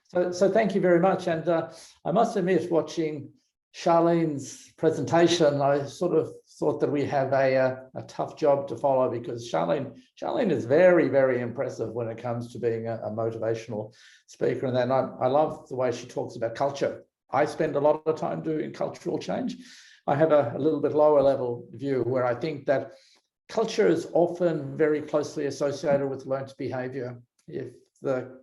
So thank you very much. And I must admit, watching Charlene's presentation, I sort of thought that we have a tough job to follow, because Charlene is very, very impressive when it comes to being a motivational speaker. And then I love the way she talks about culture. I spend a lot of time doing cultural change. I have a little bit lower level view where I think that culture is often very closely associated with learnt behavior. If the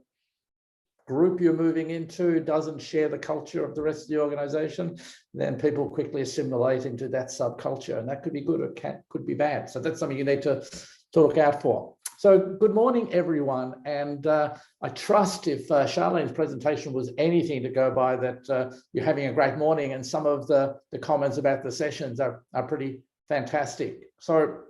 group you're moving into doesn't share the culture of the rest of the organization, then people quickly assimilate into that subculture, and that could be good or could be bad. So that's something you need to look out for. So good morning, everyone. And I trust if Charlene's presentation was anything to go by, that you're having a great morning, and some of the comments about the sessions are pretty fantastic. So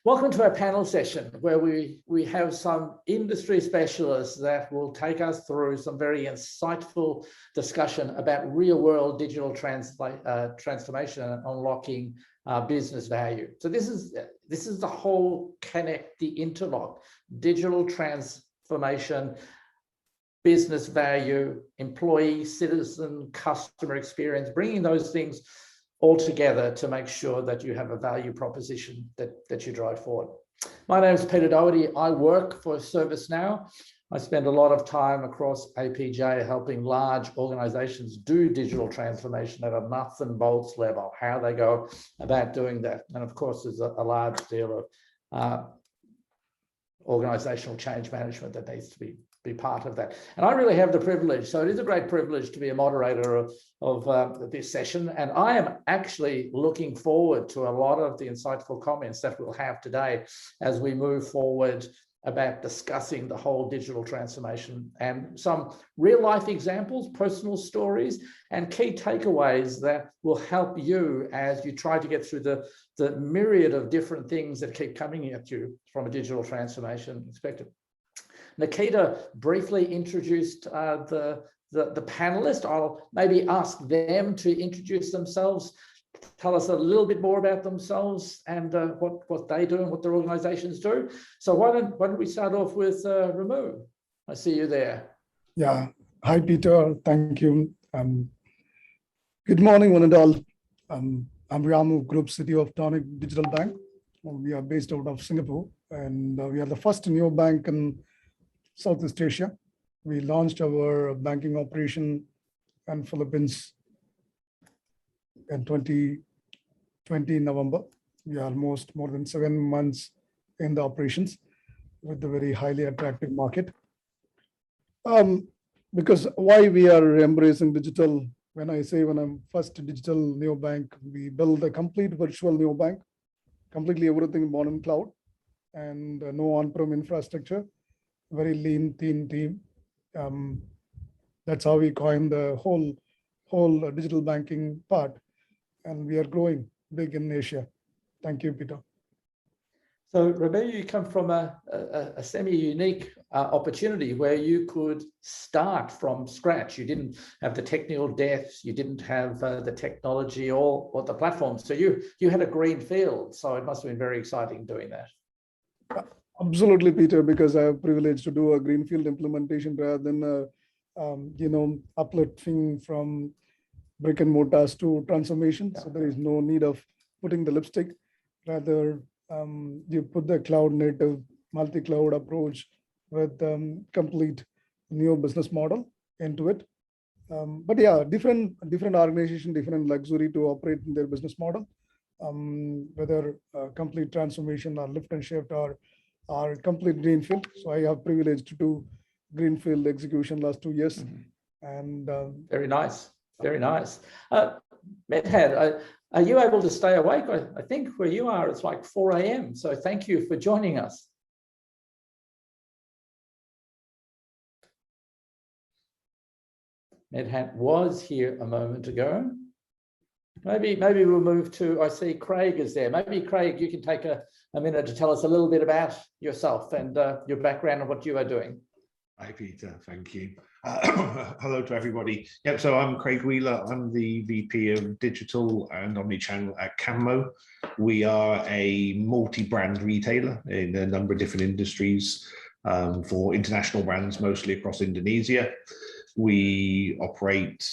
welcome to our panel session, where we have some industry specialists that will take us through some very insightful discussion about real-world digital transformation and unlocking business value. So this is the whole connect, the interlock, digital transformation, business value, employee, citizen, customer experience, bringing those things all together to make sure that you have a value proposition that you drive forward. My name is Peter Doherty. I work for ServiceNow. I spend a lot of time across APJ helping large organizations do digital transformation at a nuts and bolts level, how they go about doing that. And of course, there's a large deal of organizational change management that needs to be part of that. And I really have the privilege, so it is a great privilege to be a moderator of this session. And I am actually looking forward to a lot of the insightful comments that we'll have today as we move forward about discussing the whole digital transformation, and some real life examples, personal stories, and key takeaways that will help you as you try to get through the myriad of different things that keep coming at you from a digital transformation perspective. Nikita briefly introduced the panelists. I'll maybe ask them to introduce themselves, tell us a little bit more about themselves and what they do and what their organizations do. So why don't we start off with Ramu? I see you there. Yeah. Hi, Peter. Thank you. Good morning, one and all. I'm Ramu, Group CTO of tonik Digital Bank. We are based out of Singapore, and we are the first neobank in Southeast Asia. We launched our banking operation in Philippines in 2020 November. We are almost more than 7 months in the operations with a very highly attractive market. Because why we are embracing digital, when I'm first digital neobank, we build a complete virtual neobank, completely everything born in cloud and no on-prem infrastructure, very lean, thin team. That's how we coined the whole digital banking part. And we are growing big in Asia. Thank you, Peter. So, Ramu, you come from a semi-unique opportunity where you could start from scratch. You didn't have the technical depth, you didn't have the technology or the platform. So you had a green field. So it must have been very exciting doing that. Absolutely, Peter, because I have privilege to do a greenfield implementation rather than uplifting from brick and mortars to transformation. So there is no need of putting the lipstick. Rather, you put the cloud native multi-cloud approach with complete new business model into it. But yeah, different organization, different luxury to operate in their business model, whether complete transformation or lift and shift or complete greenfield. So I have privilege to do greenfield execution last 2 years. And very nice. Very nice. Medhat, are you able to stay awake? I think where you are, it's like 4 a.m. So thank you for joining us. Medhat was here a moment ago. Maybe we'll move to, I see Craig is there. Maybe Craig, you can take a minute to tell us a little bit about yourself and your background and what you are doing. Hi, Peter. Thank you. Hello to everybody. Yep, so I'm Craig Wheeler. I'm the VP of Digital and Omnichannel at Kanmo. We are a multi-brand retailer in a number of different industries. for international brands, mostly across Indonesia. We operate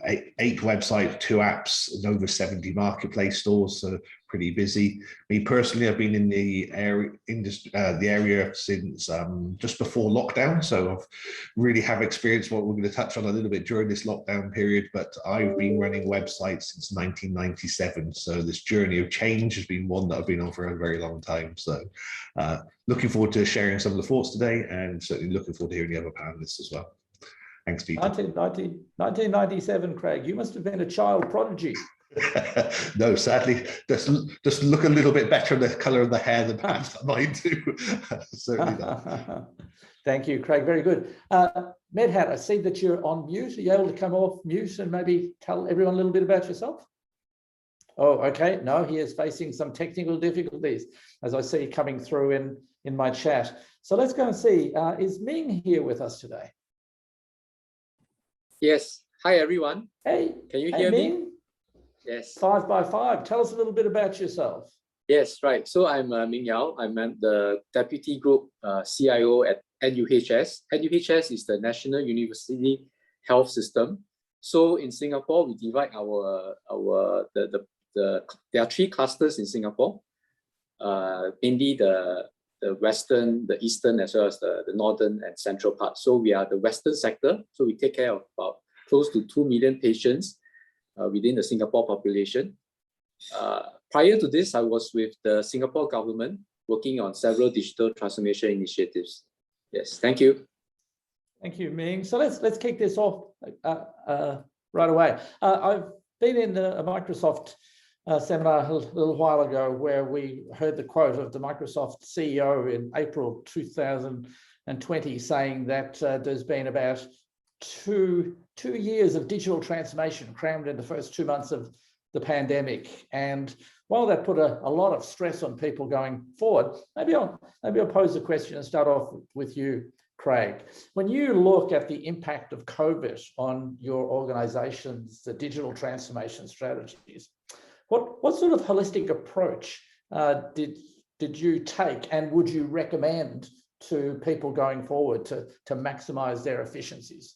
8 websites, 2 apps, and over 70 marketplace stores, so pretty busy. Me personally, I've been in the area since just before lockdown, so I've really have experienced what we're going to touch on a little bit during this lockdown period, but I've been running websites since 1997, so this journey of change has been one that I've been on for a very long time. So looking forward to sharing some of the thoughts today, and certainly looking forward to hearing the other panelists as well. Thanks, Peter. 1997, Craig, you must have been a child prodigy. No, sadly, just look a little bit better in the colour of the hair than perhaps mine do. Certainly not. Thank you, Craig. Very good. Medhat, I see that you're on mute. Are you able to come off mute and maybe tell everyone a little bit about yourself? Oh, okay. No, he is facing some technical difficulties, as I see coming through in my chat. So let's go and see. Is Ming here with us today? Yes. Hi, everyone. Hey. Can you hear me? Ming? Yes. 5 by 5. Tell us a little bit about yourself. Yes, right. So I'm Ming Yao. I'm the Deputy Group CIO at NUHS. NUHS is the National University Health System. So in Singapore, we divide there are 3 clusters in Singapore, mainly the western, the eastern, as well as the northern and central part. So we are the western sector. So we take care of about close to 2 million patients within the Singapore population. Prior to this, I was with the Singapore government working on several digital transformation initiatives. Yes, thank you. Thank you, Ming. So let's kick this off right away. I've been in a Microsoft seminar a little while ago where we heard the quote of the Microsoft CEO in April 2020 saying that there's been about two years of digital transformation crammed in the first 2 months of the pandemic. And while that put a lot of stress on people going forward, maybe I'll pose a question and start off with you, Craig. When you look at the impact of COVID on your organization's the digital transformation strategies, what sort of holistic approach did you take, and would you recommend to people going forward to maximize their efficiencies?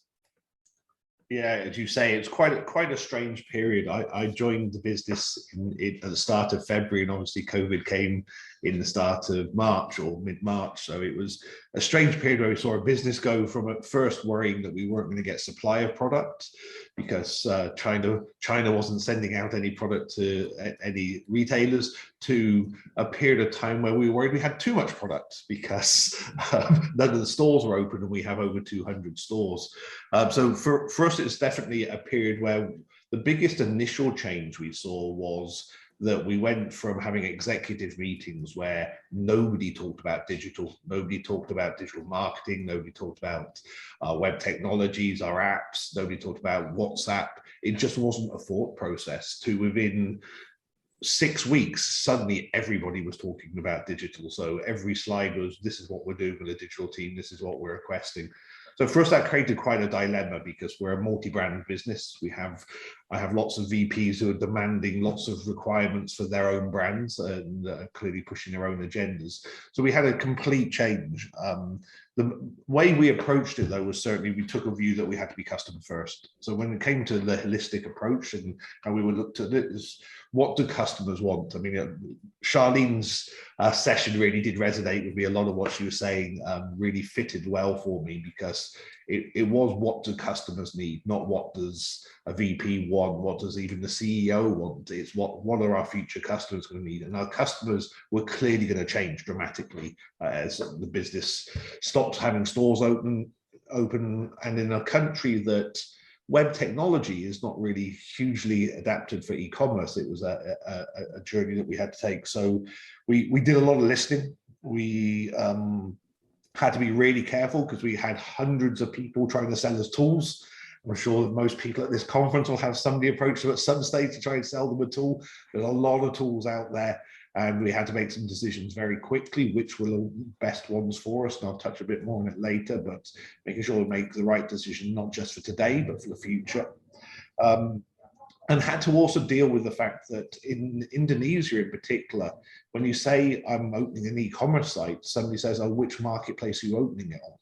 Yeah, as you say, it's quite a strange period. I joined the business at the start of February, and obviously COVID came in the start of March or mid-March. So it was a strange period where we saw a business go from at first worrying that we weren't going to get supply of product because China wasn't sending out any product to any retailers, to a period of time where we were worried we had too much product because none of the stores were open, and we have over 200 stores. So for us, it's definitely a period where the biggest initial change we saw was that we went from having executive meetings where nobody talked about digital, nobody talked about digital marketing, nobody talked about web technologies, our apps, nobody talked about WhatsApp. It just wasn't a thought process, to within 6 weeks, suddenly everybody was talking about digital. So every slide was, this is what we're doing with the digital team, this is what we're requesting. So for us, that created quite a dilemma because we're a multi-brand business. I have lots of VPs who are demanding lots of requirements for their own brands and clearly pushing their own agendas. So we had a complete change. The way we approached it, though, was certainly we took a view that we had to be customer first. So when it came to the holistic approach and how we would look at it, is what do customers want? I mean, Charlene's session really did resonate with me. A lot of what she was saying really fitted well for me because it was what do customers need, not what does a VP want, what does even the CEO want. It's what are our future customers going to need, and our customers were clearly going to change dramatically as the business stopped having stores open, and in a country that web technology is not really hugely adapted for e-commerce. It was a journey that we had to take. So we did a lot of listening. We had to be really careful because we had hundreds of people trying to sell us tools. I'm sure that most people at this conference will have somebody approach them at some stage to try and sell them a tool. There's a lot of tools out there, and we had to make some decisions very quickly, which were the best ones for us. And I'll touch a bit more on it later, but making sure we make the right decision, not just for today, but for the future. and had to also deal with the fact that in Indonesia in particular, when you say I'm opening an e-commerce site, somebody says, oh, which marketplace are you opening it on?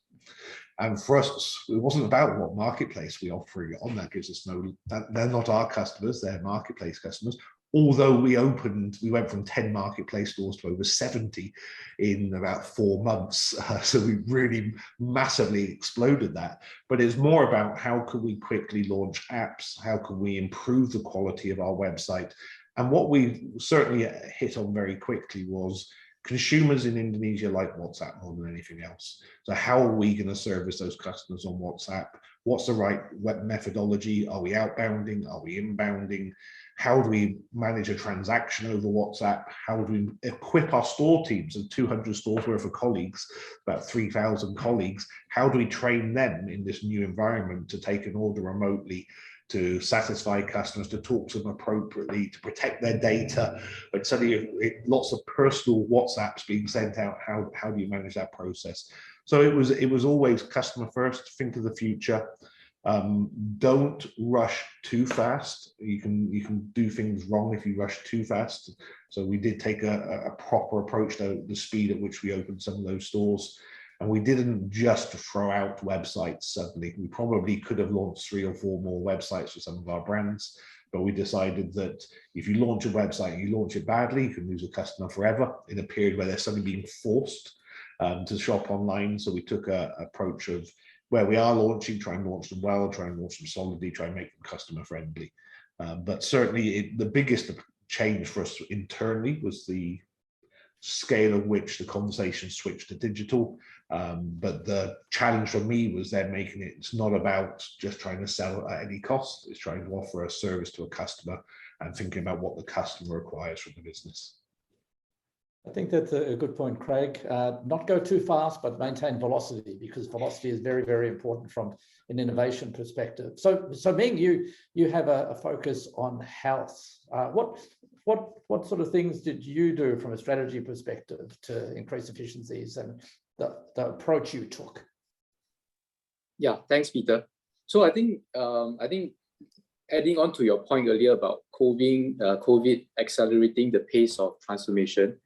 And for us, it wasn't about what marketplace we offering it on. That gives us they're not our customers, they're marketplace customers. Although we went from 10 marketplace stores to over 70 in about 4 months. So we really massively exploded that. But it's more about how could we quickly launch apps? How can we improve the quality of our website? And what we certainly hit on very quickly was consumers in Indonesia like WhatsApp more than anything else. So how are we going to service those customers on WhatsApp? What's the right web methodology? Are we outbounding? Are we inbounding? How do we manage a transaction over WhatsApp? How do we equip our store teams of 200 stores worth of colleagues, about 3,000 colleagues? How do we train them in this new environment to take an order remotely, to satisfy customers, to talk to them appropriately, to protect their data? But suddenly lots of personal WhatsApps being sent out. How do you manage that process? So it was always customer first, think of the future. Don't rush too fast. You can do things wrong if you rush too fast. So we did take a proper approach to the speed at which we opened some of those stores. And we didn't just throw out websites suddenly. We probably could have launched 3 or 4 more websites for some of our brands, but we decided that if you launch a website and you launch it badly, you can lose a customer forever in a period where they're suddenly being forced to shop online. So we took an approach of where we are launching, try and launch them well, try and launch them solidly, try and make them customer friendly. But certainly the biggest change for us internally was the scale of which the conversation switched to digital. But the challenge for me was then making it's not about just trying to sell at any cost, it's trying to offer a service to a customer and thinking about what the customer requires from the business. I think that's a good point, Craig. Not go too fast, but maintain velocity, because velocity is very, very important from an innovation perspective. So Ming, you have a focus on health. What sort of things did you do from a strategy perspective to increase efficiencies and the approach you took? Yeah, thanks, Peter. So I think adding on to your point earlier about COVID accelerating the pace of transformation,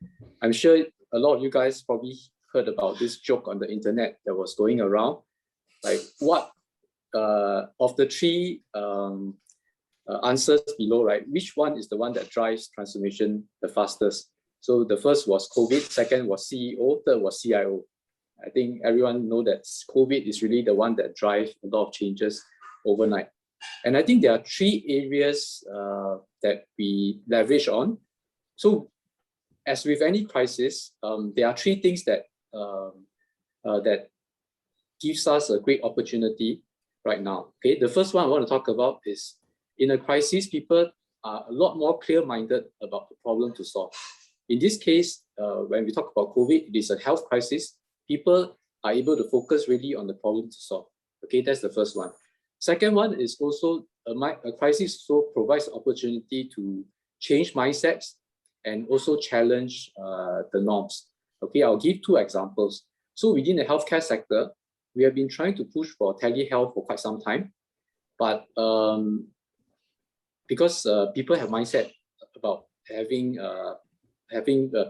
I'm sure a lot of you guys probably heard about this joke on the internet that was going around, like what of the 3 answers below, right? Which one is the one that drives transformation the fastest? So the first was COVID, second was CEO, third was CIO. I think everyone knows that COVID is really the one that drives a lot of changes overnight. And I think there are 3 areas that we leverage on. So as with any crisis, there are 3 things that that gives us a great opportunity right now. Okay, the first one I want to talk about is in a crisis, people are a lot more clear-minded about the problem to solve. In this case, when we talk about COVID, it is a health crisis. People are able to focus really on the problem to solve. Okay, that's the first one. Second one is also a crisis so provides opportunity to change mindsets and also challenge the norms. Okay, I'll give 2 examples. So within the healthcare sector, we have been trying to push for telehealth for quite some time, but because people have mindset about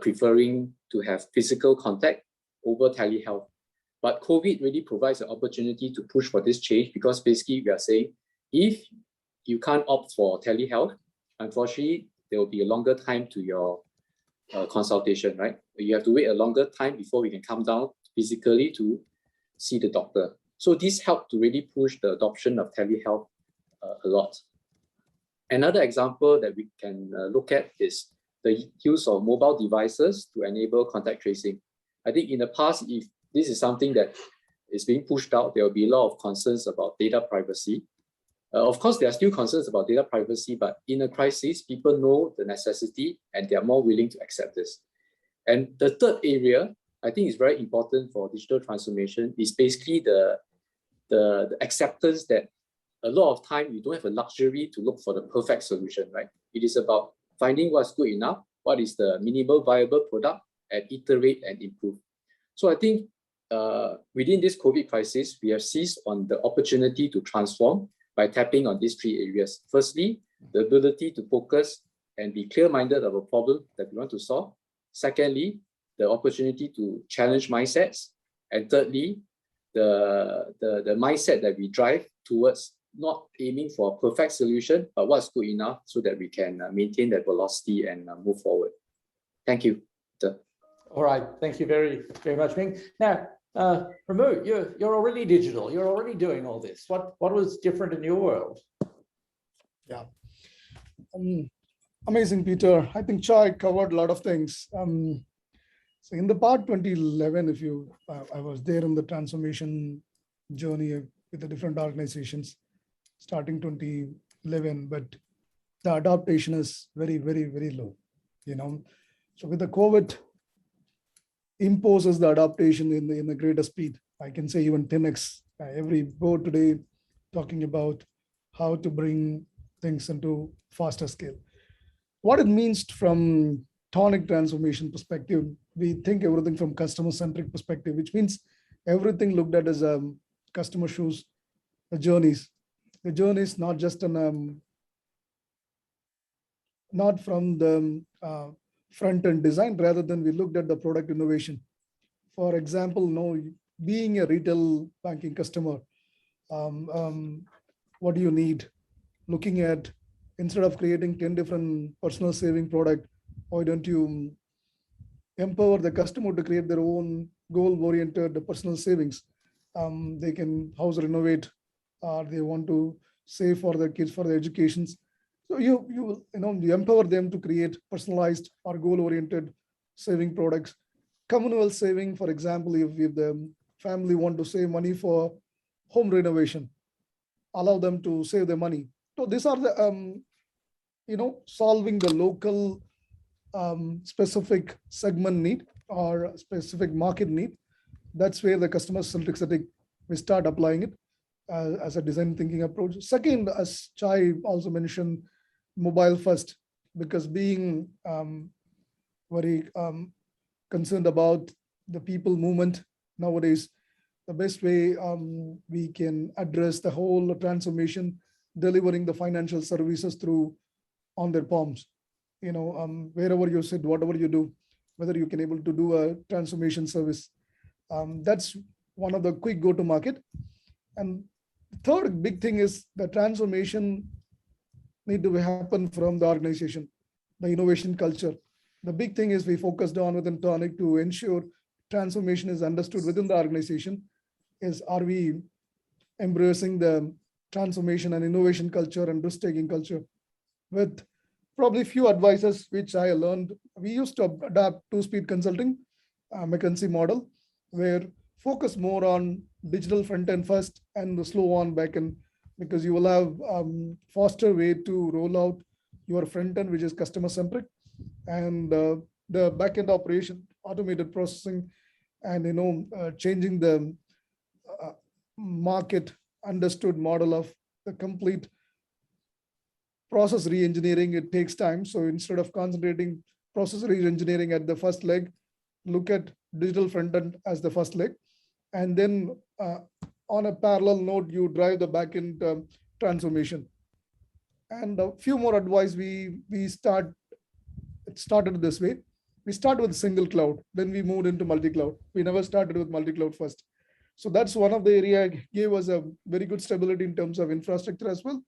preferring to have physical contact over telehealth. But COVID really provides an opportunity to push for this change, because basically we are saying, if you can't opt for telehealth, unfortunately, there will be a longer time to your consultation, right? You have to wait a longer time before we can come down physically to see the doctor. So this helped to really push the adoption of telehealth a lot. Another example that we can look at is the use of mobile devices to enable contact tracing. I think in the past, if this is something that is being pushed out, there will be a lot of concerns about data privacy. Of course, there are still concerns about data privacy, but in a crisis, people know the necessity and they are more willing to accept this. And the third area, I think is very important for digital transformation, is basically the acceptance that a lot of time you don't have a luxury to look for the perfect solution, right? It is about finding what's good enough, what is the minimal viable product, and iterate and improve. So I think within this COVID crisis, we have seized on the opportunity to transform by tapping on these 3 areas. Firstly, the ability to focus and be clear-minded of a problem that we want to solve. Secondly, the opportunity to challenge mindsets. And thirdly, the mindset that we drive towards not aiming for a perfect solution, but what's good enough so that we can maintain that velocity and move forward. Thank you. All right, thank you very, very much, Ming. Now, Ramu, you're already digital. You're already doing all this. What was different in your world? Yeah, amazing, Peter. I think Chai covered a lot of things. So in the part 2011, I was there in the transformation journey with the different organizations starting 2011, but the adaptation is very, very, very low, So with the COVID imposes the adaptation in the greater speed. I can say even 10x. Every board today talking about how to bring things into faster scale. What it means from tonik transformation perspective, we think everything from customer-centric perspective, which means everything looked at as customer shoes, the journeys. The journeys not just not from the front-end design, rather than we looked at the product innovation. For example, being a retail banking customer, what do you need? Looking at, instead of creating 10 different personal saving product, why don't you empower the customer to create their own goal-oriented personal savings? They can house renovate, or they want to save for their kids for their educations. So you empower them to create personalized or goal-oriented saving products. Communal saving, for example, if the family want to save money for home renovation, allow them to save their money. So these are the solving the local specific segment need or specific market need. That's where the customer-centric setting, we start applying it as a design thinking approach. Second, as Chai also mentioned, mobile first, because being very concerned about the people movement nowadays, the best way we can address the whole transformation, delivering the financial services through on their palms. Wherever you sit, whatever you do, whether you can able to do a transformation service. That's one of the quick go-to market. And the third big thing is the transformation need to happen from the organization, the innovation culture. The big thing is we focused on within tonik to ensure transformation is understood within the organization. Are we embracing the transformation and innovation culture and risk-taking culture? With probably few advices which I learned, we used to adapt two-speed consulting, McKinsey model, where focus more on digital front end first and the slow on back end, because you will have faster way to roll out your front end, which is customer centric, and the back end operation, automated processing, and changing the market understood model of the complete process re-engineering. It takes time. So instead of concentrating process re-engineering at the first leg, look at digital front end as the first leg. And then on a parallel note, you drive the back-end transformation. And a few more advice, it started this way. We started with single cloud, then we moved into multi-cloud. We never started with multi-cloud first. So that's one of the area gave us a very good stability in terms of infrastructure as well.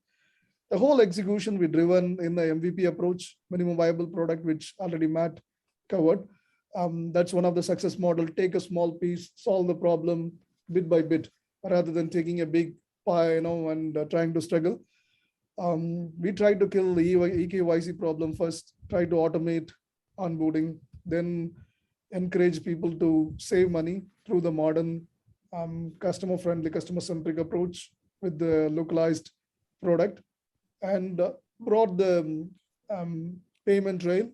The whole execution we driven in the MVP approach, minimum viable product, which already Matt covered. That's one of the success model. Take a small piece, solve the problem bit by bit, rather than taking a big pie, and trying to struggle. We tried to kill the eKYC problem first, try to automate onboarding, then encourage people to save money through the modern customer-friendly, customer-centric approach with the localized product, and brought the payment rail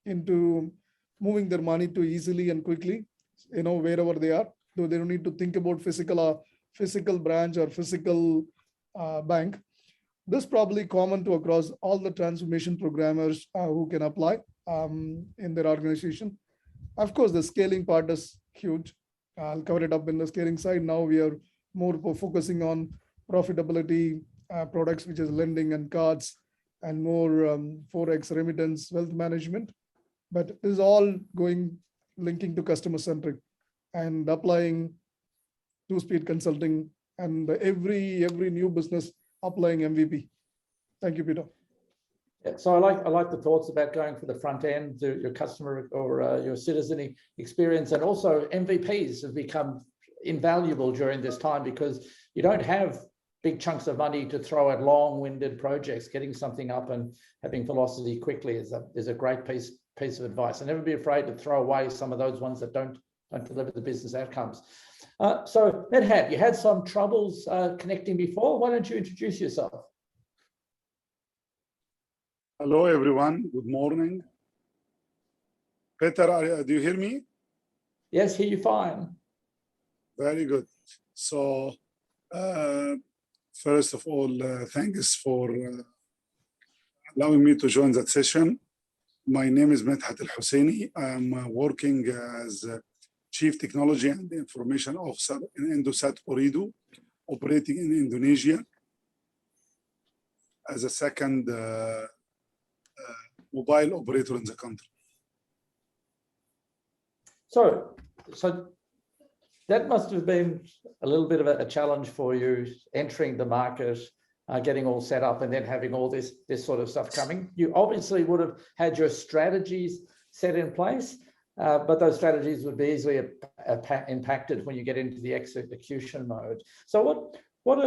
into moving their money to easily and quickly, wherever they are. Though they don't need to think about physical branch or physical bank. This is probably common to across all the transformation programmers who can apply in their organization. Of course, the scaling part is huge. I'll cover it up in the scaling side. Now we are more focusing on profitability products, which is lending and cards, and more Forex remittance wealth management. But this is all linking to customer centric and applying two-speed consulting and every new business applying MVP. Thank you, Peter. Yeah, so I like the thoughts about going for the front end, your customer or your citizen experience, and also MVPs have become invaluable during this time because you don't have big chunks of money to throw at long-winded projects. Getting something up and having velocity quickly is a great piece of advice. And never be afraid to throw away some of those ones that don't deliver the business outcomes. So Medhat, you had some troubles connecting before. Why don't you introduce yourself? Hello, everyone. Good morning. Peter, do you hear me? Yes, hear you fine. Very good. So, first of all, thanks for allowing me to join that session. My name is Medhat Husseiny. I'm working as Chief Technology and Information Officer in Indosat Ooredoo, operating in Indonesia as a second mobile operator in the country. So that must have been a little bit of a challenge for you entering the market, getting all set up and then having all this sort of stuff coming. You obviously would have had your strategies set in place, but those strategies would be easily impacted when you get into the execution mode. So what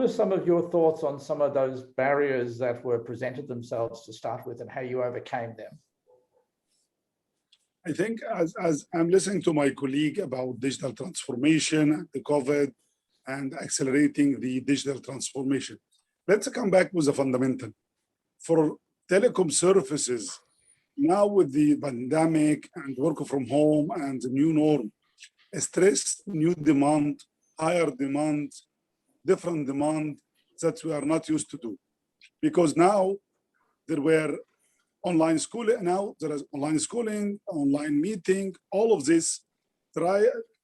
are some of your thoughts on some of those barriers that were presented themselves to start with and how you overcame them? I think as I'm listening to my colleague about digital transformation, the COVID, and accelerating the digital transformation, let's come back with the fundamental. For telecom services, now with the pandemic and work from home and the new norm, stress, new demand, higher demand, different demand that we are not used to do. Because now there were online schooling, now there is online schooling, online meeting, all of this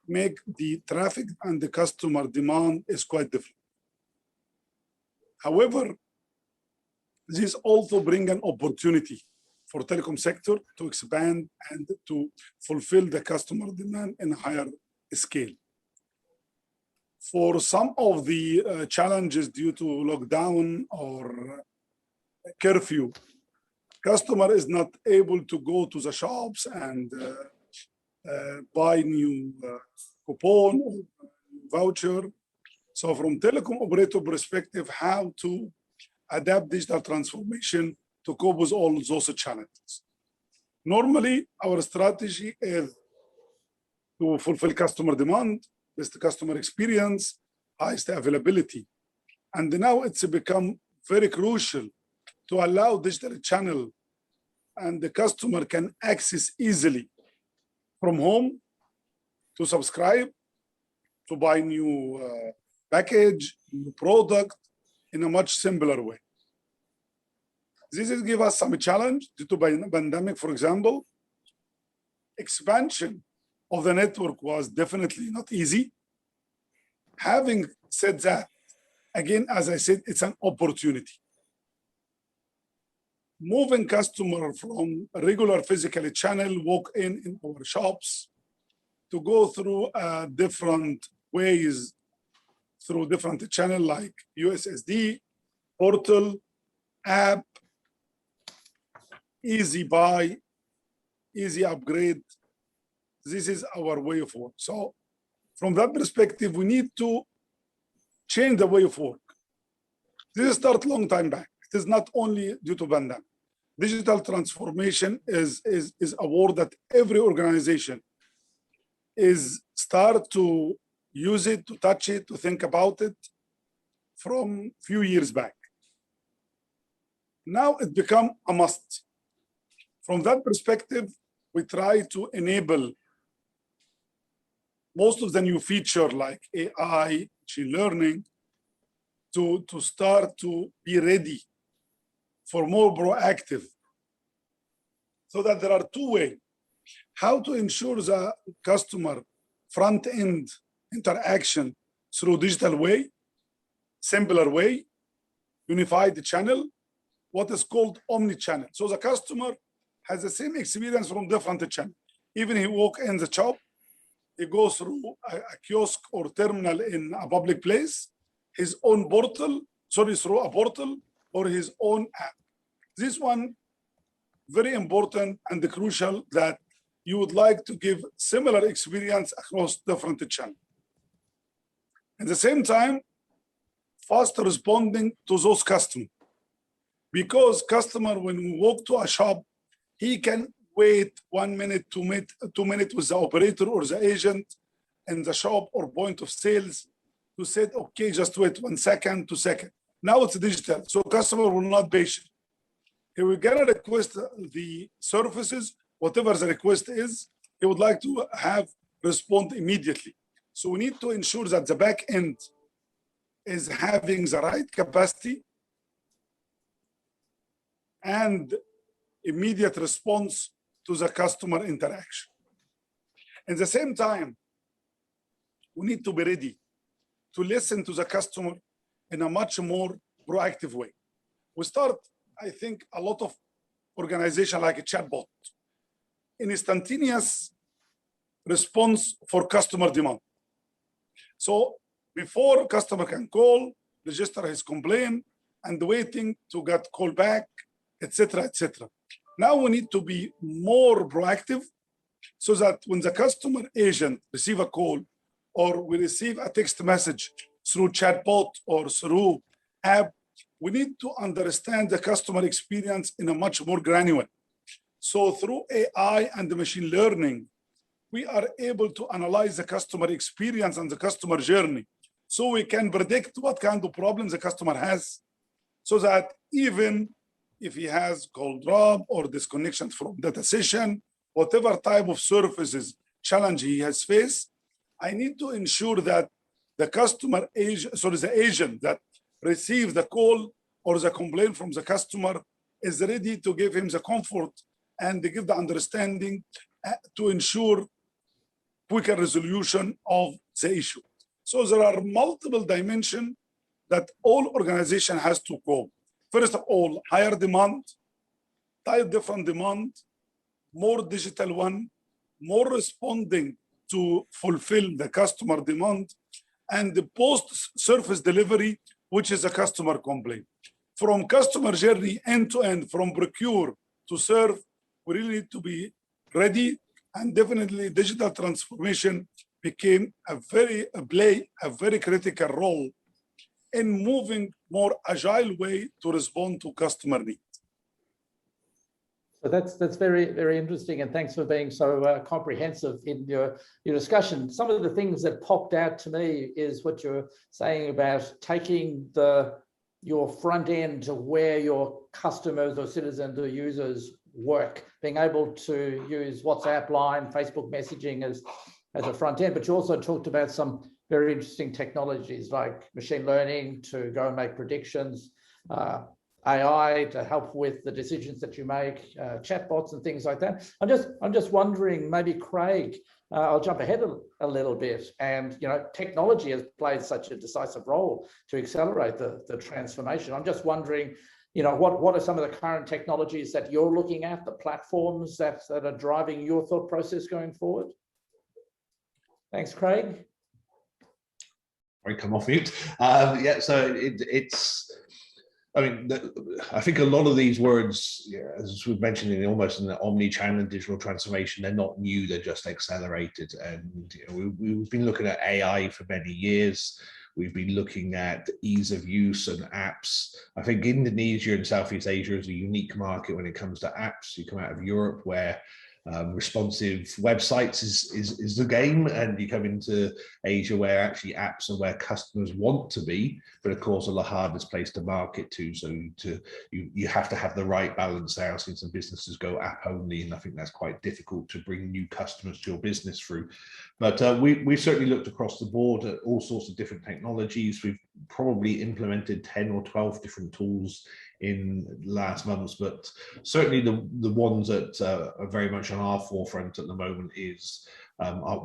make the traffic and the customer demand is quite different. However, this also bring an opportunity for telecom sector to expand and to fulfill the customer demand in a higher scale. For some of the challenges due to lockdown or curfew, customer is not able to go to the shops and buy new coupon or voucher. So from telecom operator perspective, how to adapt digital transformation to cope with all those challenges. Normally, our strategy is to fulfill customer demand, best customer experience, highest availability. And now it's become very crucial to allow digital channel and the customer can access easily from home to subscribe, to buy new package, new product in a much simpler way. This is give us some challenge due to pandemic, for example. Expansion of the network was definitely not easy. Having said that, again, as I said, it's an opportunity. Moving customer from a regular physical channel, walk in our shops, to go through different ways, through different channel like USSD, portal, app, easy buy, easy upgrade. This is our way of work. So from that perspective, we need to change the way of work. This started a long time back. It is not only due to pandemic. Digital transformation is a word that every organization is start to use it, to touch it, to think about it from few years back. Now it become a must. From that perspective, we try to enable most of the new feature like AI, machine learning, to start to be ready for more proactive, so that there are two ways. How to ensure the customer front-end interaction through digital way, simpler way, unified channel, what is called omni-channel. So the customer has the same experience from different channels. Even he walk in the shop, he goes through a kiosk or terminal in a public place, his own portal, through a portal or his own app. This one, very important and crucial that you would like to give similar experience across different channels. At the same time, fast responding to those customers. Because customer, when we walk to a shop, he can wait 1 minute, 2 minutes with the operator or the agent in the shop or point of sales to say, okay, just wait 1 second, 2 seconds. Now it's digital, so customer will not be patient. He will get a request, the services, whatever the request is, he would like to have respond immediately. So we need to ensure that the back end is having the right capacity and immediate response to the customer interaction. At the same time, we need to be ready to listen to the customer in a much more proactive way. We start, I think, a lot of organizations like a chatbot, an instantaneous response for customer demand. So before customer can call, register his complaint, and waiting to get call back, etc., etc. Now we need to be more proactive so that when the customer agent receive a call or we receive a text message through chatbot or through app, we need to understand the customer experience in a much more granular. So through AI and the machine learning, we are able to analyze the customer experience and the customer journey. So we can predict what kind of problems the customer has, so that even if he has call drop or disconnection from data session, whatever type of services challenge he has faced, I need to ensure that the customer agent, the agent that receives the call or the complaint from the customer is ready to give him the comfort and to give the understanding to ensure quicker resolution of the issue. So there are multiple dimensions that all organization has to go. First of all, higher demand, type different demand, more digital one, more responding to fulfill the customer demand, and the post-service delivery, which is a customer complaint. From customer journey end to end, from procure to serve, we really need to be ready, and definitely digital transformation became play a very critical role in moving more agile way to respond to customer needs. So that's very, very interesting, and thanks for being so comprehensive in your discussion. Some of the things that popped out to me is what you're saying about taking your front end to where your customers or citizens or users work, being able to use WhatsApp, Line, Facebook messaging as a front end. But you also talked about some very interesting technologies like machine learning to go and make predictions, AI to help with the decisions that you make, chatbots and things like that. I'm just wondering, maybe Craig, I'll jump ahead a little bit, and technology has played such a decisive role to accelerate the transformation. I'm just wondering, what are some of the current technologies that you're looking at, the platforms that are driving your thought process going forward? Thanks, Craig. I come off mute. Yeah, so it's. I mean, I think a lot of these words, as we've mentioned, almost in the omni-channel digital transformation, they're not new, they're just accelerated. And we've been looking at AI for many years. We've been looking at ease of use and apps. I think Indonesia and Southeast Asia is a unique market when it comes to apps. You come out of Europe where responsive websites is the game, and you come into Asia where actually apps are where customers want to be, but of course are the hardest place to market to. So you have to have the right balance there. I've seen some businesses go app only, and I think that's quite difficult to bring new customers to your business through. But we've certainly looked across the board at all sorts of different technologies. We've probably implemented 10 or 12 different tools in last months, but certainly the ones that are very much on our forefront at the moment is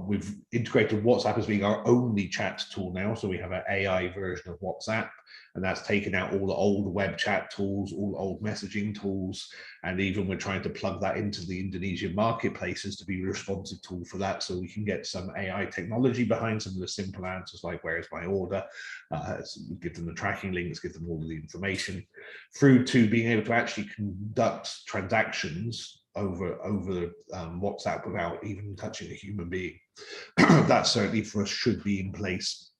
We've integrated WhatsApp as being our only chat tool now. So we have an AI version of WhatsApp, and that's taken out all the old web chat tools, all old messaging tools. And even we're trying to plug that into the Indonesian marketplaces to be a responsive tool for that. So we can get some AI technology behind some of the simple answers like, where's my order? Give them the tracking links, give them all of the information, through to being able to actually conduct transactions over WhatsApp without even touching a human being. That certainly for us should be in place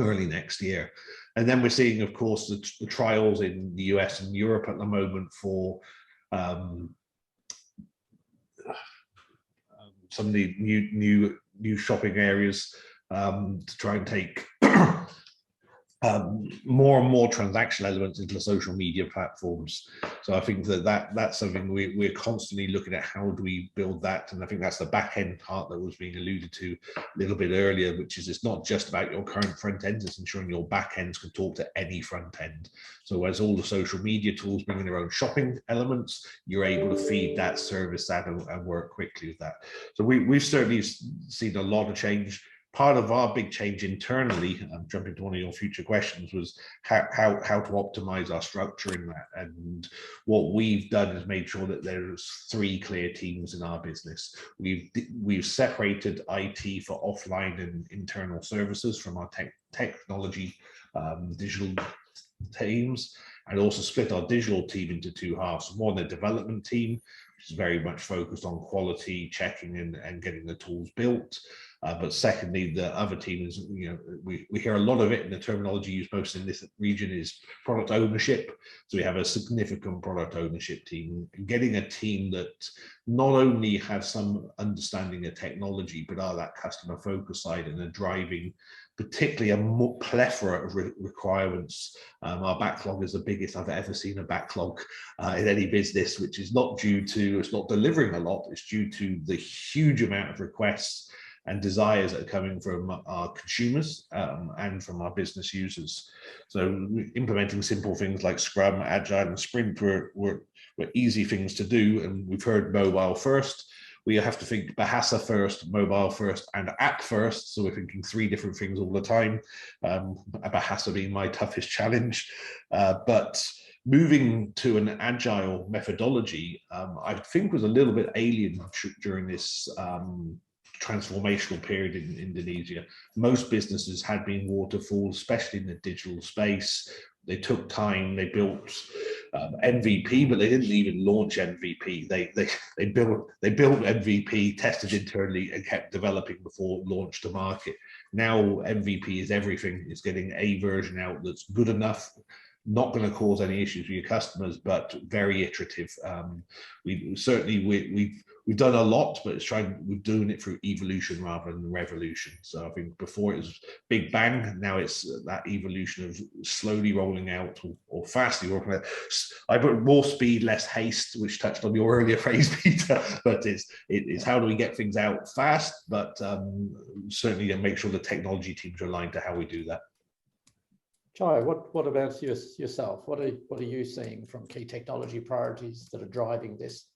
early next year. And then we're seeing, of course, the trials in the US and Europe at the moment for some of the new shopping areas to try and take more and more transactional elements into the social media platforms. So I think that's something we're constantly looking at. How do we build that? And I think that's the back end part that was being alluded to a little bit earlier, which is it's not just about your current front ends, it's ensuring your back ends can talk to any front end. So as all the social media tools bring in their own shopping elements, you're able to feed that, service that, and work quickly with that. So we've certainly seen a lot of change. Part of our big change internally, jumping to one of your future questions, was how to optimize our structure in that. And what we've done is made sure that there's 3 clear teams in our business. We've separated IT for offline and internal services from our technology digital teams, and also split our digital team into 2 halves. One, the development team, which is very much focused on quality checking and getting the tools built. But secondly, the other team is, we hear a lot of it in the terminology used most in this region is product ownership. So we have a significant product ownership team, getting a team that not only have some understanding of technology, but are that customer focus side and are driving particularly a plethora of requirements. Our backlog is the biggest I've ever seen a backlog in any business, which is not due to, it's not delivering a lot, it's due to the huge amount of requests and desires that are coming from our consumers and from our business users. So implementing simple things like Scrum, Agile, and Sprint were easy things to do. And we've heard mobile first. We have to think Bahasa first, mobile first, and app first. So we're thinking 3 different things all the time. Bahasa being my toughest challenge. But moving to an agile methodology, I think was a little bit alien during this transformational period in Indonesia. Most businesses had been waterfall, especially in the digital space. They took time, they built MVP, but they didn't even launch MVP. They built MVP, tested internally, and kept developing before launch to market. Now MVP is everything. It's getting a version out that's good enough, not going to cause any issues with your customers, but very iterative. We've done a lot, but we're doing it through evolution rather than revolution. So I think before it was big bang, now it's that evolution of slowly rolling out or fastly rolling out. I put more speed, less haste, which touched on your earlier phrase, Peter. But it's how do we get things out fast, but certainly make sure the technology teams are aligned to how we do that. Chai, what about yourself? What are you seeing from key technology priorities that are driving this?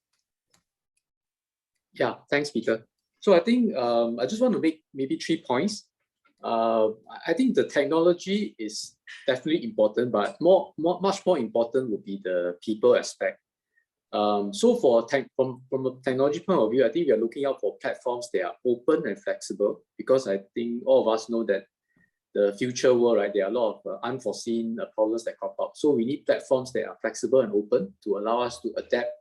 Yeah, thanks, Peter. So I think I just want to make maybe 3 points. I think the technology is definitely important, but much more important would be the people aspect. So from a technology point of view, I think we are looking out for platforms that are open and flexible, because I think all of us know that the future world, right, there are a lot of unforeseen problems that crop up. So we need platforms that are flexible and open to allow us to adapt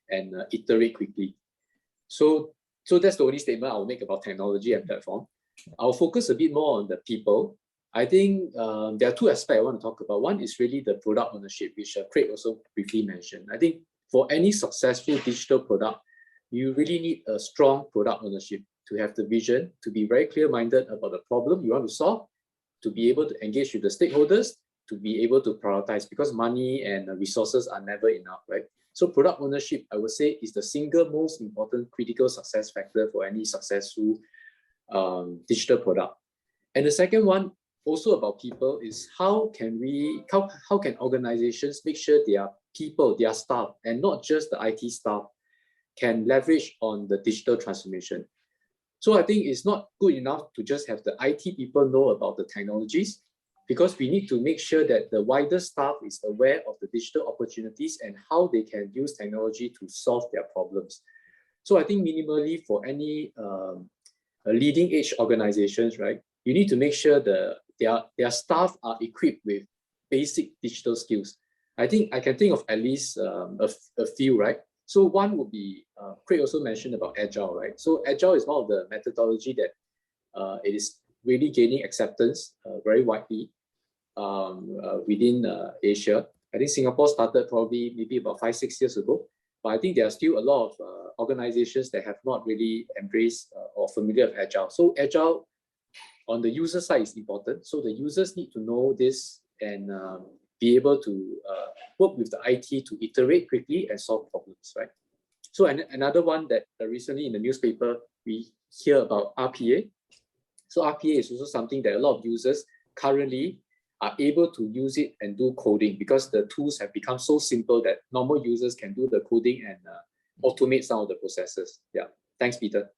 and iterate quickly. So that's the only statement I'll make about technology and platform. I'll focus a bit more on the people. I think there are 2 aspects I want to talk about. One is really the product ownership, which Craig also briefly mentioned. I think for any successful digital product, you really need a strong product ownership to have the vision, to be very clear-minded about the problem you want to solve, to be able to engage with the stakeholders, to be able to prioritize, because money and resources are never enough, right? So product ownership, I would say, is the single most important critical success factor for any successful digital product. And the second one, also about people, is how can organizations make sure their people, their staff, and not just the IT staff, can leverage on the digital transformation. So I think it's not good enough to just have the IT people know about the technologies, because we need to make sure that the wider staff is aware of the digital opportunities and how they can use technology to solve their problems. So I think minimally for any leading edge organizations, right, you need to make sure their staff are equipped with basic digital skills. I think I can think of at least a few, right? So one would be, Craig also mentioned about Agile, right? So Agile is one of the methodology that it is really gaining acceptance very widely within Asia. I think Singapore started probably maybe about 5-6 years ago, but I think there are still a lot of organizations that have not really embraced or familiar with Agile. So Agile on the user side is important. So the users need to know this and be able to work with the IT to iterate quickly and solve problems, right? So another one that recently in the newspaper, we hear about RPA. So RPA is also something that a lot of users currently are able to use it and do coding, because the tools have become so simple that normal users can do the coding and automate some of the processes. Yeah, thanks, Peter.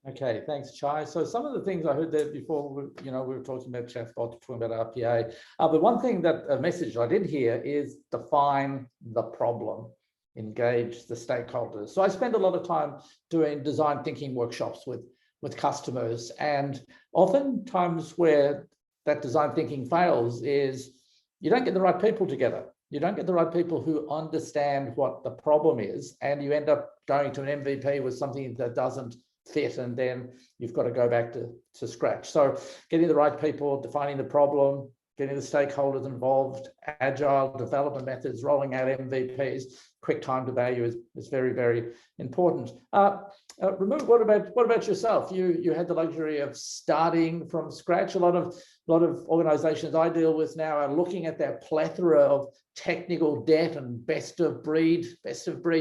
Okay, thanks, Chai. So some of the things I heard there before, we were talking about chatbot, talking about RPA. But one thing that a message I did hear is define the problem, engage the stakeholders. So I spend a lot of time doing design thinking workshops with customers, and oftentimes where that design thinking fails is you don't get the right people together. You don't get the right people who understand what the problem is, and you end up going to an MVP with something that doesn't fit, and then you've got to go back to scratch. So getting the right people, defining the problem, getting the stakeholders involved, agile development methods, rolling out MVPs, quick time to value is very, very important. Ramu, what about yourself? You had the luxury of starting from scratch. A lot of organizations I deal with now are looking at their plethora of technical debt and best of breed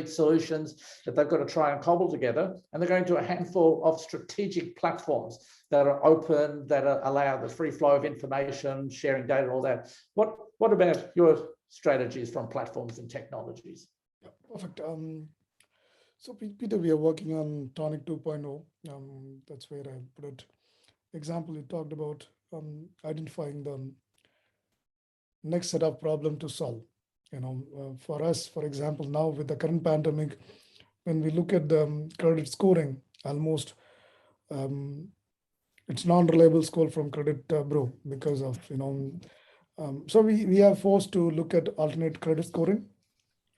solutions that they've got to try and cobble together. And they're going to a handful of strategic platforms that are open, that allow the free flow of information, sharing data, all that. What about your strategies from platforms and technologies? Yeah, perfect. So Peter, we are working on tonik 2.0. That's where I put it. Example, you talked about identifying the next set of problem to solve. For us, for example, now with the current pandemic, when we look at the credit scoring, almost it's non-reliable score from credit bureau because of so we are forced to look at alternate credit scoring,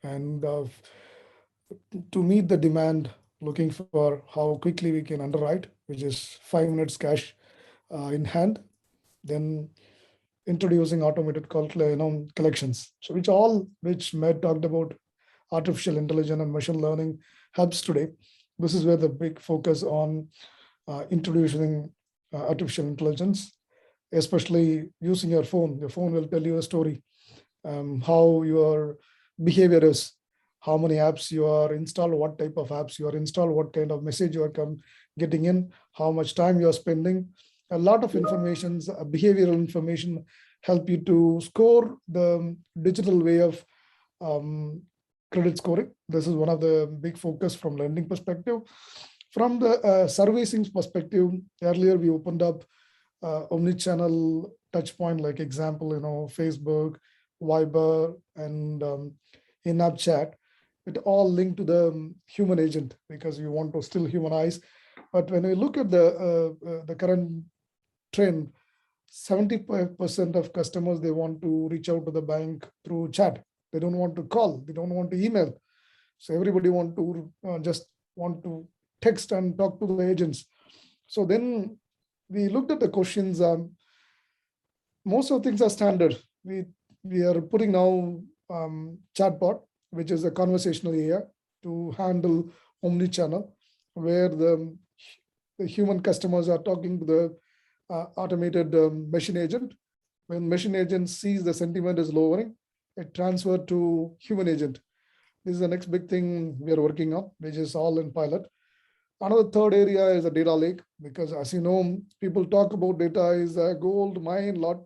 and to meet the demand, looking for how quickly we can underwrite, which is 5 minutes cash in hand, then introducing automated collections. So which Med talked about, artificial intelligence and machine learning helps today. This is where the big focus on introducing artificial intelligence, especially using your phone. Your phone will tell you a story, how your behavior is, how many apps you are installed, what type of apps you are installed, what kind of message you are getting in, how much time you are spending. A lot of information, behavioral information, help you to score the digital way of credit scoring. This is one of the big focus from lending perspective. From the servicing perspective, earlier we opened up omni-channel touch point, like example, Facebook, Viber, and in-app chat. It all linked to the human agent because we want to still humanize. But when we look at the current trend, 75% of customers, they want to reach out to the bank through chat. They don't want to call. They don't want to email. So everybody just want to text and talk to the agents. So then we looked at the questions. Most of the things are standard. We are putting now chatbot, which is a conversational AI to handle omni-channel, where the human customers are talking to the automated machine agent. When machine agent sees the sentiment is lowering, it transferred to human agent. This is the next big thing we are working on, which is all in pilot. Another third area is a data lake, because as you know, people talk about data is a gold mine lot,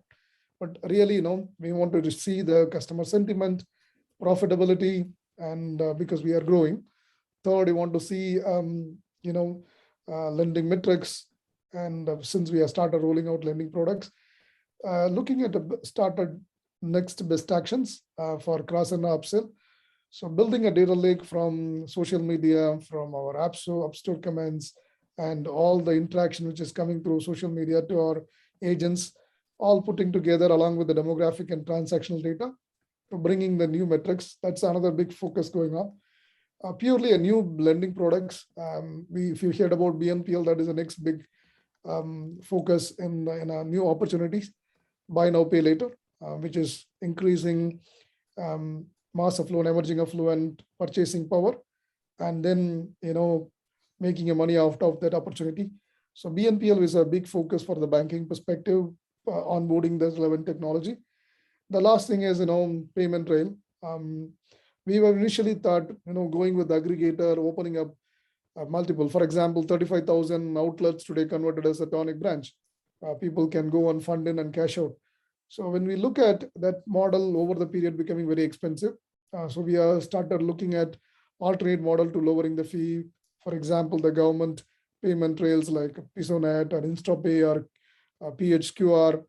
but really, we want to see the customer sentiment, profitability, and because we are growing. Third, we want to see, lending metrics. And since we have started rolling out lending products, looking at started next best actions for cross and upsell. So building a data lake from social media, from our app store comments, and all the interaction which is coming through social media to our agents, all putting together along with the demographic and transactional data to bringing the new metrics. That's another big focus going on. Purely a new lending products. If you heard about BNPL, that is the next big focus in our new opportunities. Buy now, pay later, which is increasing mass affluent, emerging affluent purchasing power, and then making money out of that opportunity. So BNPL is a big focus for the banking perspective, onboarding the relevant technology. The last thing is payment rail. We were initially thought going with the aggregator, opening up multiple. For example, 35,000 outlets today converted as a tonik branch. People can go and fund in and cash out. So when we look at that model over the period becoming very expensive, so we have started looking at alternate model to lowering the fee. For example, the government payment rails like PisoNet or InstaPay or PHQR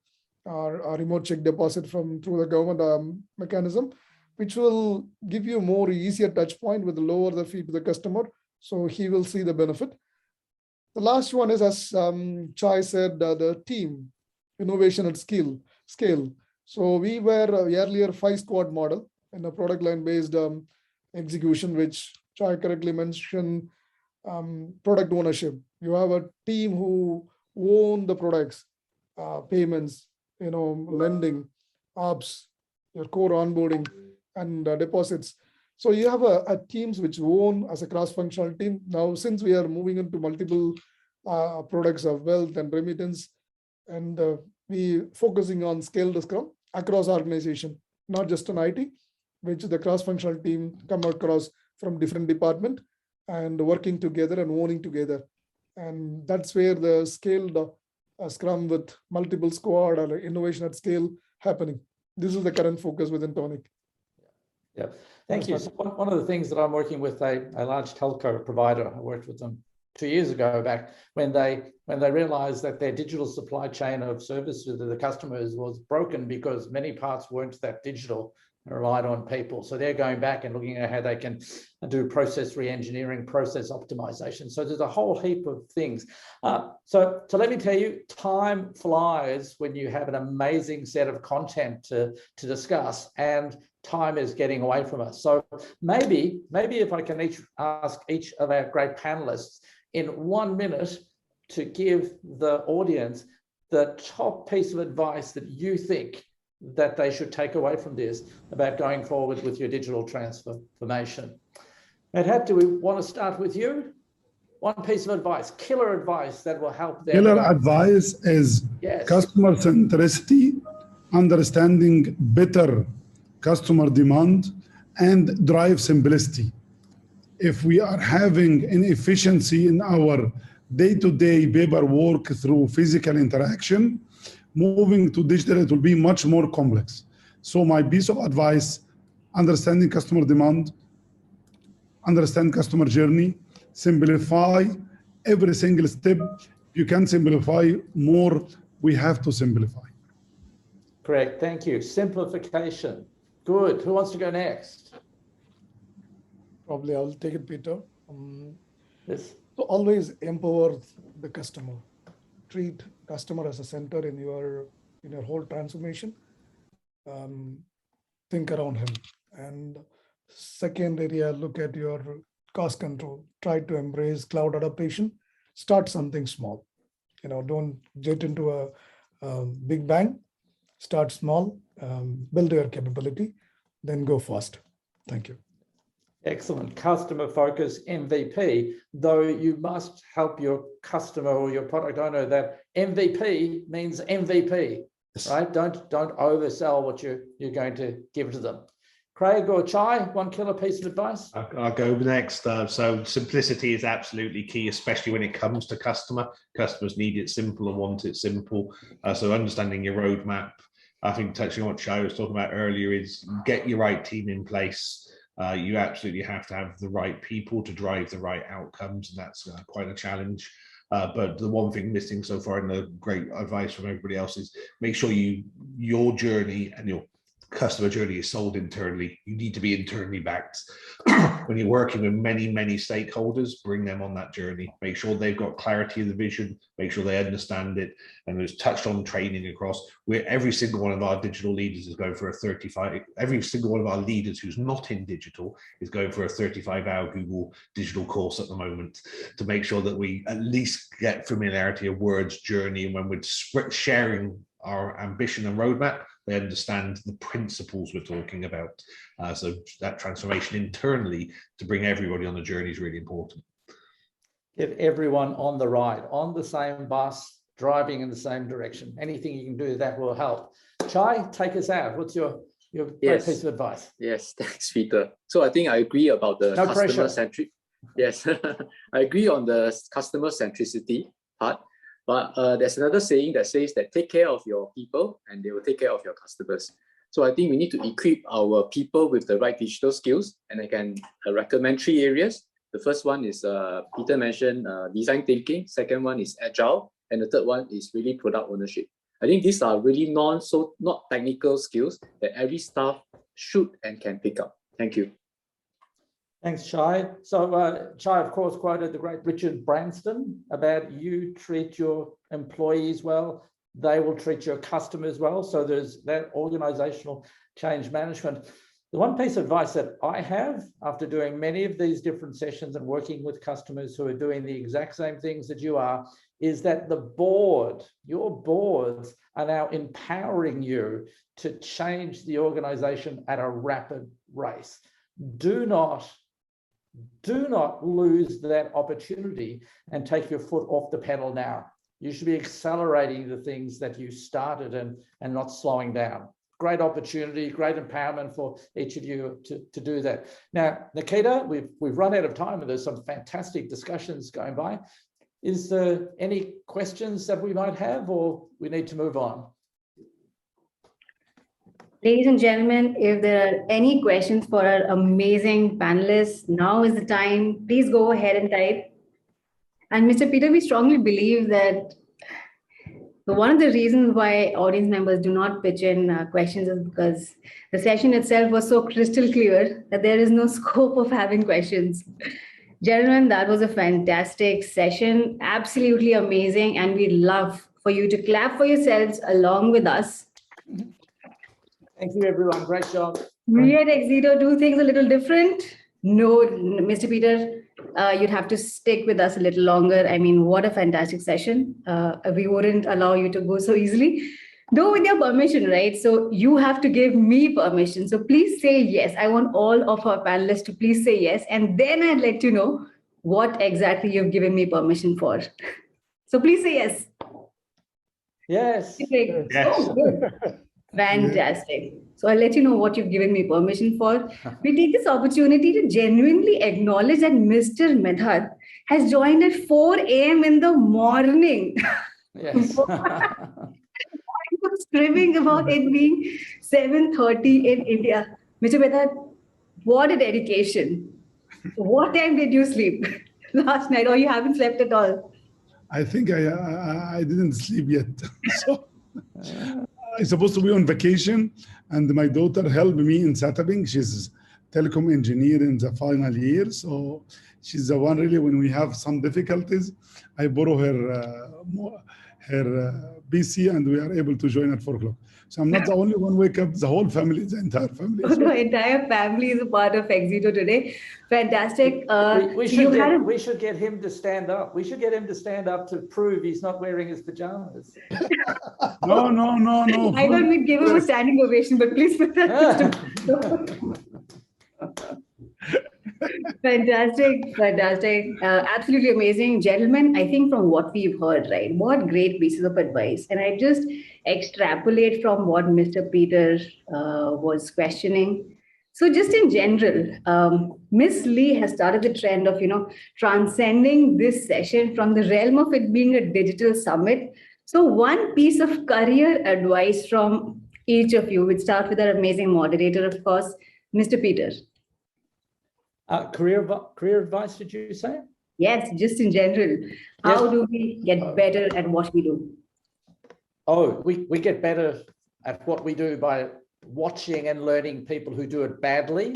or remote check deposit through the government mechanism, which will give you more easier touch point with lower the fee to the customer. So he will see the benefit. The last one is, as Chai said, the team, innovation at scale. So we were earlier 5-squad model in a product line based execution, which Chai correctly mentioned, product ownership. You have a team who own the products, payments, lending, ops, your core onboarding, and deposits. So you have a teams which own as a cross-functional team. Now, since we are moving into multiple products of wealth and remittance, and we focusing on scale Scrum across organization, not just on IT, which the cross-functional team come across from different department and working together and owning together. And that's where the scaled Scrum with multiple squad or innovation at scale happening. This is the current focus within tonik. Yeah, thank you. So one of the things that I'm working with a large telco provider, I worked with them 2 years ago back when they realized that their digital supply chain of services to the customers was broken because many parts weren't that digital and relied on people. So they're going back and looking at how they can do process re-engineering, process optimization. So there's a whole heap of things. So let me tell you, time flies when you have an amazing set of content to discuss, and time is getting away from us. So maybe if I can ask each of our great panelists in 1 minute to give the audience the top piece of advice that you think that they should take away from this about going forward with your digital transformation. Medhat, do we want to start with you? One piece of advice, killer advice that will help them. Killer advice is customer centricity, understanding better customer demand, and drive simplicity. If we are having inefficiency in our day-to-day paperwork through physical interaction, moving to digital, it will be much more complex. So my piece of advice, understanding customer demand, understand customer journey, simplify every single step. You can simplify more, we have to simplify. Correct, thank you. Simplification, good. Who wants to go next? Probably I'll take it, Peter. Yes. So always empower the customer. Treat customer as a center in your whole transformation. Think around him. And second area, look at your cost control. Try to embrace cloud adaptation. Start something small. Don't get into a big bang. Start small, build your capability, then go fast. Thank you. Excellent. Customer focus MVP, though you must help your customer or your product owner that MVP means MVP, right? Don't oversell what you're going to give to them. Craig or Chai, one killer piece of advice? I'll go next. So simplicity is absolutely key, especially when it comes to customer. Customers need it simple and want it simple. So understanding your roadmap. I think touching on what Chai was talking about earlier is get your right team in place. You absolutely have to have the right people to drive the right outcomes, and that's quite a challenge. But the one thing missing so far, and the great advice from everybody else, is make sure your journey and your customer journey is sold internally. You need to be internally backed. When you're working with many stakeholders, bring them on that journey. Make sure they've got clarity of the vision, make sure they understand it. And there's touched on training across, where every single one of our digital leaders is going for a 35, every single one of our leaders who's not in digital is going for a 35-hour Google digital course at the moment, to make sure that we at least get familiarity of words, journey, and when we're sharing our ambition and roadmap, they understand the principles we're talking about. So that transformation internally to bring everybody on the journey is really important. Get everyone on the ride, on the same bus, driving in the same direction. Anything you can do that will help. Chai, take us out. What's your great piece of advice? Yes, thanks, Peter. So I think I agree about the customer-centric. Yes, I agree on the customer centricity part. But there's another saying that says that take care of your people and they will take care of your customers. So I think we need to equip our people with the right digital skills, and I can recommend 3 areas. The first one is Peter mentioned design thinking. Second one is agile, and the third one is really product ownership. I think these are really not technical skills that every staff should and can pick up. Thank you. Thanks, Chai. So Chai, of course, quoted the great Richard Branson about you treat your employees well, they will treat your customers well. So there's that organizational change management. The one piece of advice that I have after doing many of these different sessions and working with customers who are doing the exact same things that you are, is that the board, your boards are now empowering you to change the organization at a rapid race. Do not lose that opportunity and take your foot off the pedal now. You should be accelerating the things that you started and not slowing down. Great opportunity, great empowerment for each of you to do that. Now, Nikita, we've run out of time and there's some fantastic discussions going by. Is there any questions that we might have, or we need to move on? Ladies and gentlemen, if there are any questions for our amazing panelists, now is the time. Please go ahead and type. And Mr. Peter, we strongly believe that one of the reasons why audience members do not pitch in questions is because the session itself was so crystal clear that there is no scope of having questions. Gentlemen, that was a fantastic session, absolutely amazing. And we'd love for you to clap for yourselves along with us. Thank you, everyone. Great job. We at 𝐓𝐡𝐞 do things a little different. No, Mr. Peter, you'd have to stick with us a little longer. I mean, what a fantastic session. We wouldn't allow you to go so easily, though with your permission, right? So you have to give me permission. So please say yes. I want all of our panelists to please say yes. And then I'd let you know what exactly you've given me permission for. So please say yes. Yes. Yes. Oh, good. Fantastic. So I'll let you know what you've given me permission for. We take this opportunity to genuinely acknowledge that Mr. Medhat has joined at 4 a.m. in the morning. Yes. I was screaming about it being 7:30 in India. Mr. Medhat, what a dedication. What time did you sleep last night, or you haven't slept at all? I think I didn't sleep yet. So I'm supposed to be on vacation, and my daughter helped me in setting. She's telecom engineer in the final year. So she's the one really, when we have some difficulties, I borrow her PC and we are able to join at 4 o'clock. So I'm not the only one wake up, the whole family, the entire family. So the entire family is a part of 𝐓𝐡𝐞 today. Fantastic. We should get him to stand up. We should get him to stand up to prove he's not wearing his pajamas. No. I thought we'd give him a standing ovation, but please put that. Fantastic. Absolutely amazing. Gentlemen, I think from what we've heard, right, what great pieces of advice. And I just extrapolate from what Mr. Peter was questioning. So just in general, Ms. Lee has started the trend of, transcending this session from the realm of it being a digital summit. So one piece of career advice from each of you, we'd start with our amazing moderator, of course, Mr. Peter. Career advice, did you say? Yes, just in general. How do we get better at what we do? Oh, we get better at what we do by watching and learning people who do it badly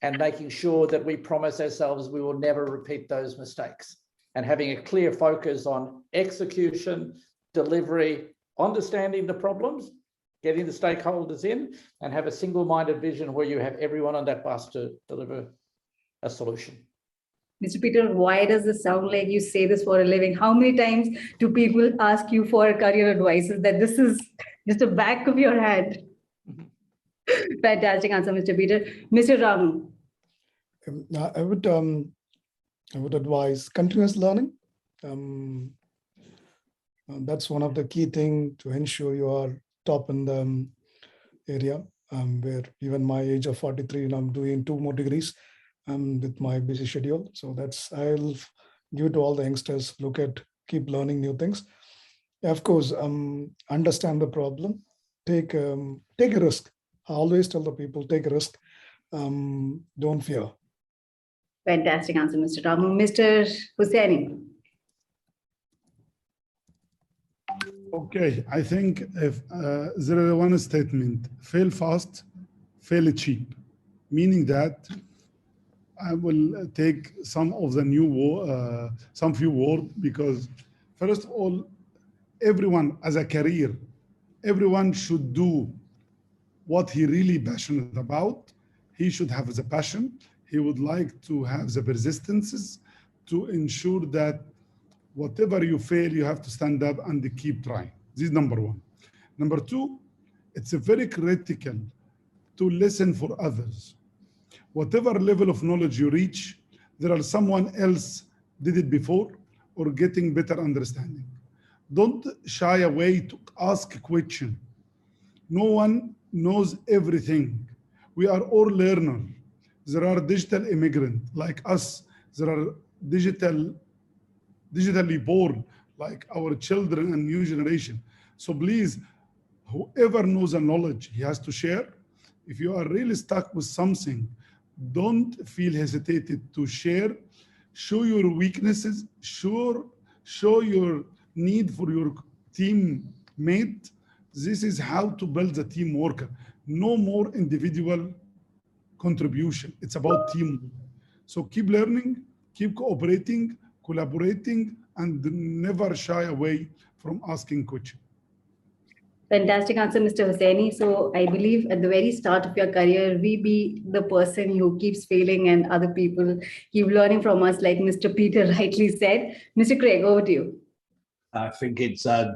and making sure that we promise ourselves we will never repeat those mistakes, and having a clear focus on execution, delivery, understanding the problems, getting the stakeholders in, and have a single-minded vision where you have everyone on that bus to deliver a solution. Mr. Peter, why does this sound like you say this for a living? How many times do people ask you for career advice that this is just the back of your hand? Fantastic answer, Mr. Peter. Mr. Ramu. I would advise continuous learning. That's one of the key things to ensure you are top in the area. Where even my age of 43, I'm doing 2 more degrees with my busy schedule. So I'll give it to all the youngsters, keep learning new things. Of course, understand the problem, take a risk. I always tell the people, take a risk, don't fear. Fantastic answer, Mr. Ramu. Mr. Husseiny. Okay, I think if there is one statement: fail fast, fail cheap, meaning that I will take some of the some few words, because first of all, everyone as a career, everyone should do what he really passionate about. He should have the passion. He would like to have the persistences to ensure that whatever you fail, you have to stand up and keep trying. This is number one. Number two, it's very critical to listen for others. Whatever level of knowledge you reach, there are someone else did it before or getting better understanding. Don't shy away to ask a question. No one knows everything. We are all learners. There are digital immigrants like us. There are digitally born like our children and new generation. So please, whoever knows the knowledge, he has to share. If you are really stuck with something, don't feel hesitated to share. Show your weaknesses. Show your need for your teammate. This is how to build a team worker. No more individual contribution. It's about teamwork. So keep learning, keep cooperating, collaborating, and never shy away from asking questions. Fantastic answer, Mr. Husseiny. So I believe at the very start of your career, we be the person who keeps failing and other people keep learning from us, like Mr. Peter rightly said. Mr. Craig, over to you. I think it's, I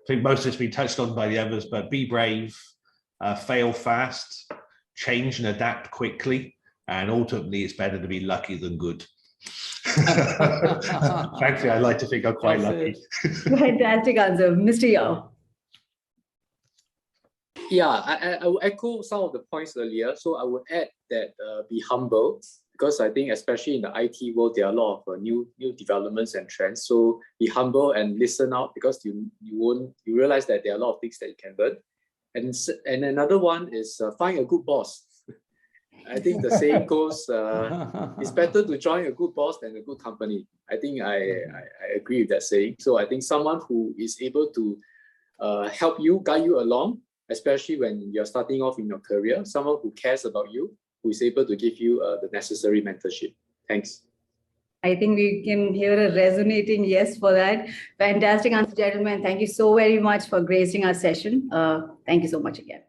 think most of it's been touched on by the others, but be brave, fail fast, change and adapt quickly, and ultimately it's better to be lucky than good. Frankly, I like to think I'm quite lucky. Fantastic answer. Mr. Yao. Yeah, I will echo some of the points earlier. So I would add that be humble, because I think especially in the IT world, there are a lot of new developments and trends. So be humble and listen out, because you realize that there are a lot of things that you can learn. And another one is find a good boss. I think the saying goes, it's better to join a good boss than a good company. I think I agree with that saying. So I think someone who is able to help you, guide you along, especially when you're starting off in your career, someone who cares about you, who is able to give you the necessary mentorship. Thanks. I think we can hear a resonating yes for that. Fantastic answer, gentlemen. Thank you so very much for gracing our session. Thank you so much again.